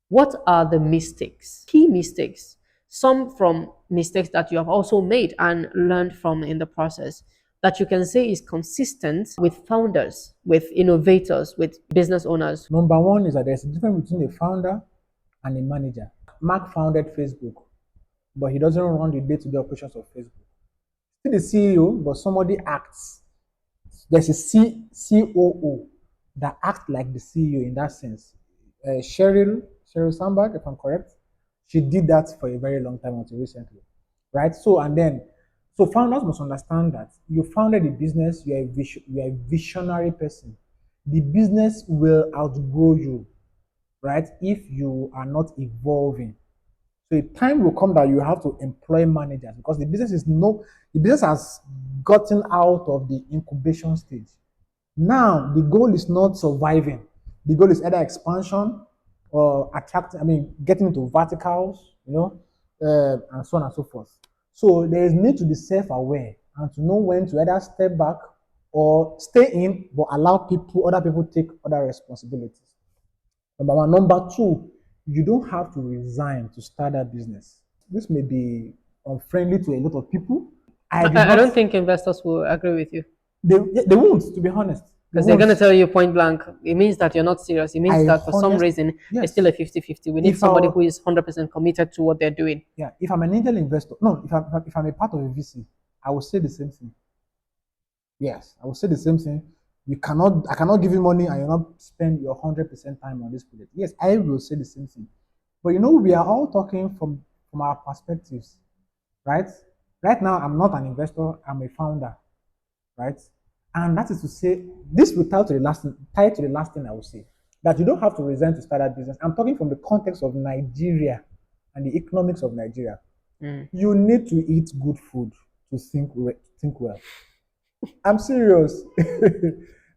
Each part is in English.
What are the mistakes, key mistakes, some from mistakes that you have also made and learned from in the process, that you can say is consistent with founders, with innovators, with business owners? Number one is that there's a difference between a founder and a manager. Mark founded Facebook, but he doesn't run the day-to-day operations of Facebook. Still the CEO, but somebody acts. There's a COO that acts like the CEO in that sense. Sheryl Sandberg, if I'm correct, she did that for a very long time until recently, right? So founders must understand that you founded a business, you are a visionary person. The business will outgrow you, right? If you are not evolving. So a time will come that you have to employ managers because the business has gotten out of the incubation stage. Now the goal is not surviving. The goal is either expansion or getting into verticals, and so on and so forth. So there is need to be self-aware and to know when to either step back or stay in, but allow other people take other responsibilities. Number one. Number two, you don't have to resign to start a business. This may be unfriendly to a lot of people. I did I don't not. think investors will agree with you They won't, to be honest. They because they're going won't. to tell you point blank, it means that you're not serious. It means I that for some honest reason, it's still Yes. a 50-50. We need If I somebody who is 100% committed to what they're doing. Yeah, if I'm an angel investor, no, if I'm a part of a VC, I will say the same thing. Yes, I will say the same thing. I cannot give you money and you're not spend your 100% time on this project. Yes, I will say the same thing. But we are all talking from our perspectives, right? Right now, I'm not an investor. I'm a founder, right? And that is to say, this will tie to the last thing I will say, that you don't have to resign to start a business. I'm talking from the context of Nigeria and the economics of Nigeria. You need to eat good food to think well. I'm serious.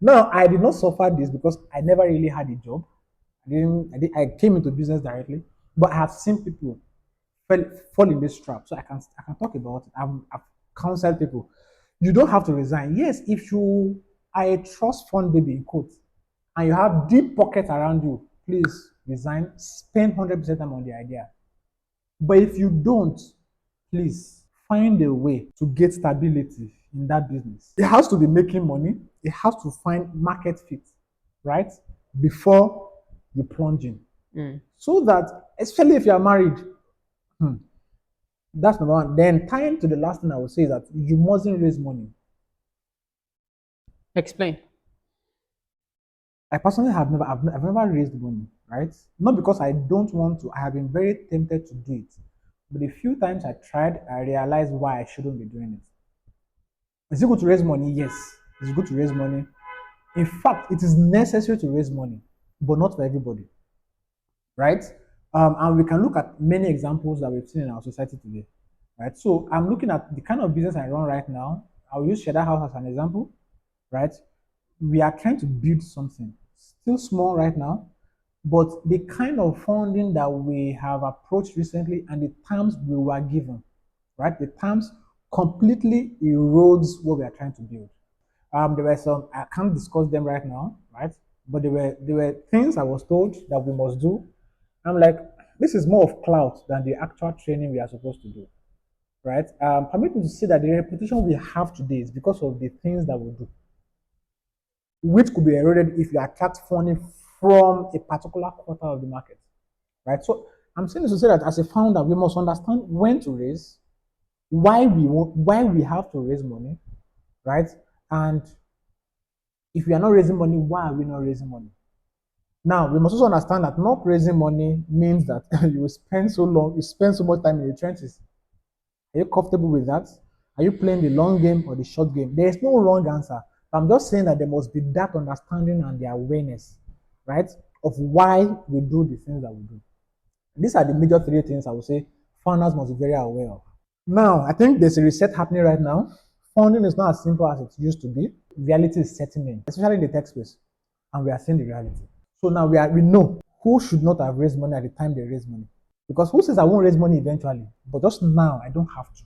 Now, I did not suffer this because I never really had a job. I came into business directly, but I have seen people fell, fall in this trap. So I can talk about it. I've counseled people. You don't have to resign. Yes, if you are a trust fund baby in quotes and you have deep pockets around you, please resign. Spend 100% time on the idea. But if you don't, please find a way to get stability in that business. It has to be making money. It has to find market fit, right? Before you plunge in. So that, especially if you are married, that's number one. Then tying to the last thing I would say is that you mustn't raise money. Explain. I personally I've never raised money, right? Not because I don't want to. I have been very tempted to do it, but the few times I tried, I realized why I shouldn't be doing it. Is it good to raise money? Yes, it's good to raise money. In fact, it is necessary to raise money, but not for everybody, right? And we can look at many examples that we've seen in our society today, right? So I'm looking at the kind of business I run right now. I'll use Shadow House as an example, right? We are trying to build something, still small right now, but the kind of funding that we have approached recently and the terms we were given, right? The terms completely erodes what we are trying to build. There were some, I can't discuss them right now, right? But there were things I was told that we must do. I'm like, this is more of clout than the actual training we are supposed to do, right? Permit me to say that the reputation we have today is because of the things that we do, which could be eroded if you attract funding from a particular quarter of the market, right? So I'm saying this to say that as a founder, we must understand when to raise, why we have to raise money, right? And if we are not raising money, why are we not raising money? Now, we must also understand that not raising money means that you spend so much time in the trenches. Are you comfortable with that? Are you playing the long game or the short game? There is no wrong answer. I'm just saying that there must be that understanding and the awareness, right, of why we do the things that we do. These are the major three things I would say founders must be very aware of. Now, I think there's a reset happening right now. Funding is not as simple as it used to be. Reality is setting in, especially in the tech space, and we are seeing the reality. So now we know who should not have raised money at the time they raised money. Because who says I won't raise money eventually? But just now, I don't have to.